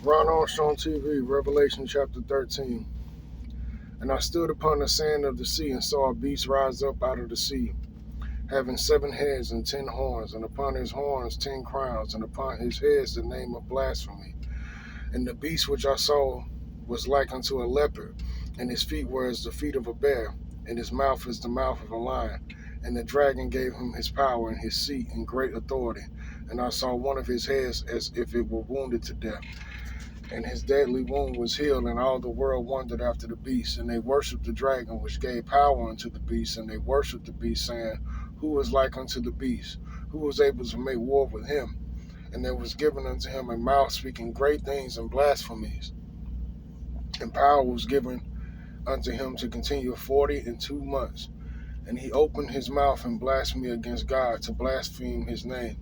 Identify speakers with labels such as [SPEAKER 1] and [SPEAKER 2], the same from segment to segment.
[SPEAKER 1] Ron Armstrong TV, Revelation chapter 13. And I stood upon the sand of the sea and saw a beast rise up out of the sea, having 7 heads and 10 horns, and upon his horns 10 crowns, and upon his heads the name of blasphemy. And the beast which I saw was like unto a leopard, and his feet were as the feet of a bear, and his mouth as the mouth of a lion. And the dragon gave him his power and his seat and great authority. And I saw one of his heads as if it were wounded to death, and his deadly wound was healed, and all the world wondered after the beast. And they worshipped the dragon, which gave power unto the beast, and they worshipped the beast, saying, Who is like unto the beast? Who was able to make war with him? And there was given unto him a mouth speaking great things and blasphemies. And power was given unto him to continue 42 months. And he opened his mouth in blasphemy against God, to blaspheme his name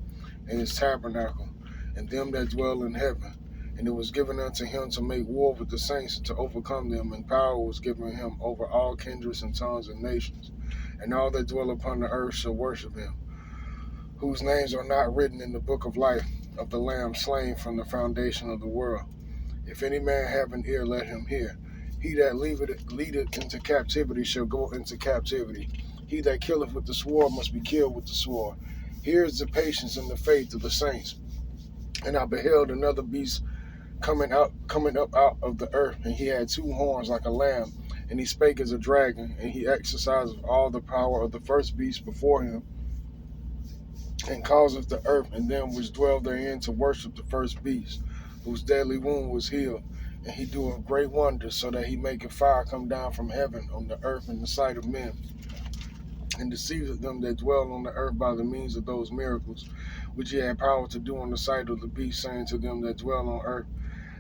[SPEAKER 1] and his tabernacle, and them that dwell in heaven. And it was given unto him to make war with the saints and to overcome them, and power was given him over all kindreds and tongues and nations. And all that dwell upon the earth shall worship him, whose names are not written in the book of life of the Lamb slain from the foundation of the world. If any man have an ear, let him hear. He that leadeth into captivity shall go into captivity. He that killeth with the sword must be killed with the sword. Here is the patience and the faith of the saints. And I beheld another beast coming up out of the earth, and he had 2 horns like a lamb, and he spake as a dragon, and he exercised all the power of the first beast before him, and causeth the earth and them which dwell therein to worship the first beast, whose deadly wound was healed. And he doeth great wonders, so that he maketh fire come down from heaven on the earth in the sight of men, and deceiveth them that dwell on the earth by the means of those miracles, which he had power to do on the sight of the beast, saying to them that dwell on earth,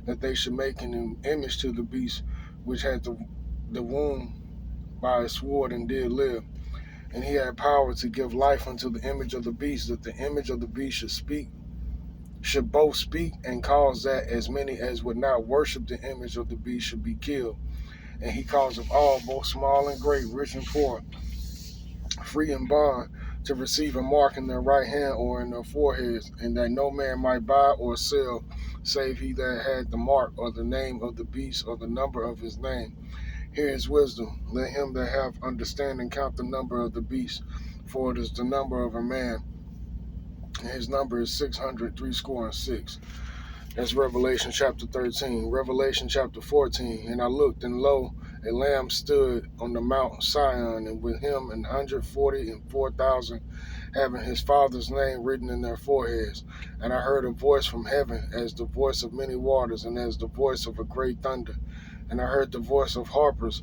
[SPEAKER 1] that they should make an image to the beast, which had the wound by a sword and did live. And he had power to give life unto the image of the beast, that the image of the beast should both speak, and cause that as many as would not worship the image of the beast should be killed. And he causeth all, both small and great, rich and poor, free and bond, to receive a mark in their right hand or in their foreheads, and that no man might buy or sell, save he that had the mark, or the name of the beast, or the number of his name. Here is wisdom. Let him that have understanding count the number of the beast, for it is the number of a man, and his number is 666. That's Revelation chapter 13. Revelation chapter 14. And I looked, and lo, a lamb stood on the Mount Sion, and with him 144,000, having his father's name written in their foreheads. And I heard a voice from heaven, as the voice of many waters, and as the voice of a great thunder. And I heard the voice of harpers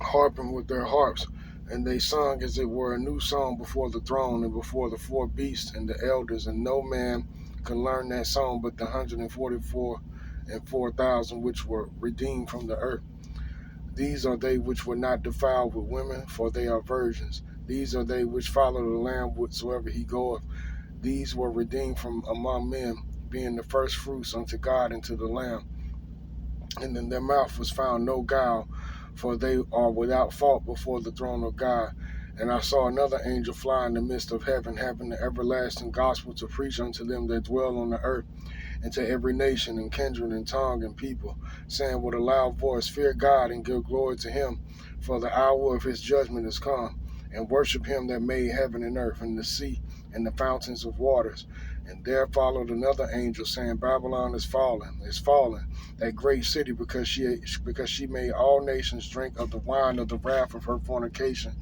[SPEAKER 1] harping with their harps, and they sung as it were a new song before the throne and before the 4 beasts and the elders, and no man could learn that song but the 144 and 4,000 which were redeemed from the earth. These are they which were not defiled with women, for they are virgins. These are they which follow the Lamb whithersoever he goeth. These were redeemed from among men, being the first fruits unto God and to the Lamb. And in their mouth was found no guile, for they are without fault before the throne of God. And I saw another angel fly in the midst of heaven, having the everlasting gospel to preach unto them that dwell on the earth, and to every nation and kindred and tongue and people, saying with a loud voice, Fear God and give glory to him, for the hour of his judgment is come. And worship him that made heaven and earth and the sea and the fountains of waters. And there followed another angel, saying, Babylon is fallen, that great city, because she made all nations drink of the wine of the wrath of her fornication.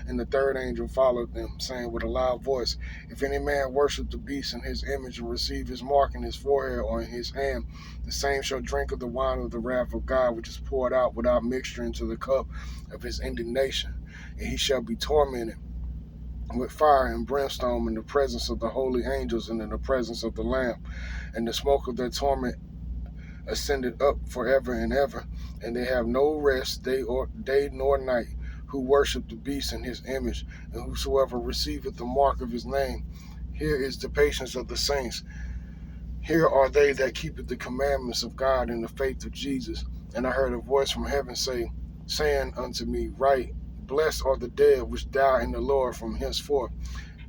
[SPEAKER 1] And the third angel followed them, saying with a loud voice, If any man worship the beast in his image, and receive his mark in his forehead or in his hand, the same shall drink of the wine of the wrath of God, which is poured out without mixture into the cup of his indignation. And he shall be tormented with fire and brimstone in the presence of the holy angels and in the presence of the Lamb. And the smoke of their torment ascended up forever and ever. And they have no rest day nor night, who worship the beast in his image, and whosoever receiveth the mark of his name. Here is the patience of the saints. Here are they that keepeth the commandments of God in the faith of Jesus. And I heard a voice from heaven saying unto me, Write, Blessed are the dead which die in the Lord from henceforth.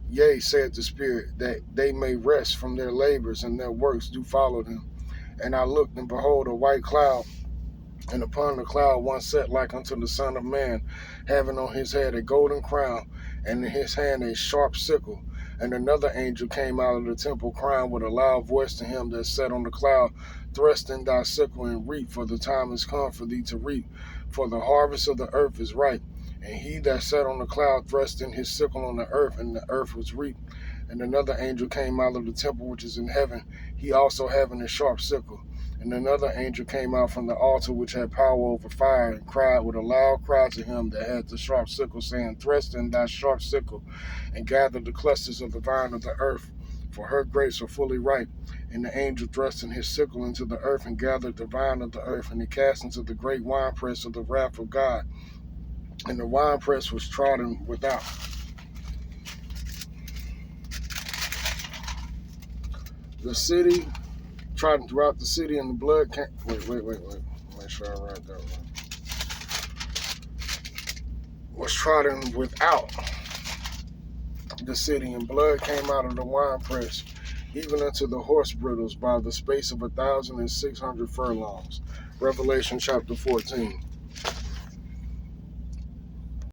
[SPEAKER 1] Yea, saith the Spirit, that they may rest from their labors, and their works do follow them. And I looked, and behold, a white cloud, and upon the cloud one sat like unto the Son of Man, having on his head a golden crown, and in his hand a sharp sickle. And another angel came out of the temple, crying with a loud voice to him that sat on the cloud, Thrust in thy sickle and reap, for the time is come for thee to reap, for the harvest of the earth is ripe. And he that sat on the cloud thrust in his sickle on the earth, and the earth was reaped. And another angel came out of the temple which is in heaven, he also having a sharp sickle. And another angel came out from the altar which had power over fire, and cried with a loud cry to him that had the sharp sickle, saying, Thrust in thy sharp sickle, and gather the clusters of the vine of the earth, for her grapes are fully ripe. And the angel thrust in his sickle into the earth, and gathered the vine of the earth, and he cast into the great winepress of the wrath of God. And the winepress was trodden without. The city trodden throughout the city, and the blood came. Wait. Make sure I write that one. Was trodden without the city, and blood came out of the winepress, even unto the horse bridles, by the space of 1,600 furlongs. Revelation chapter 14.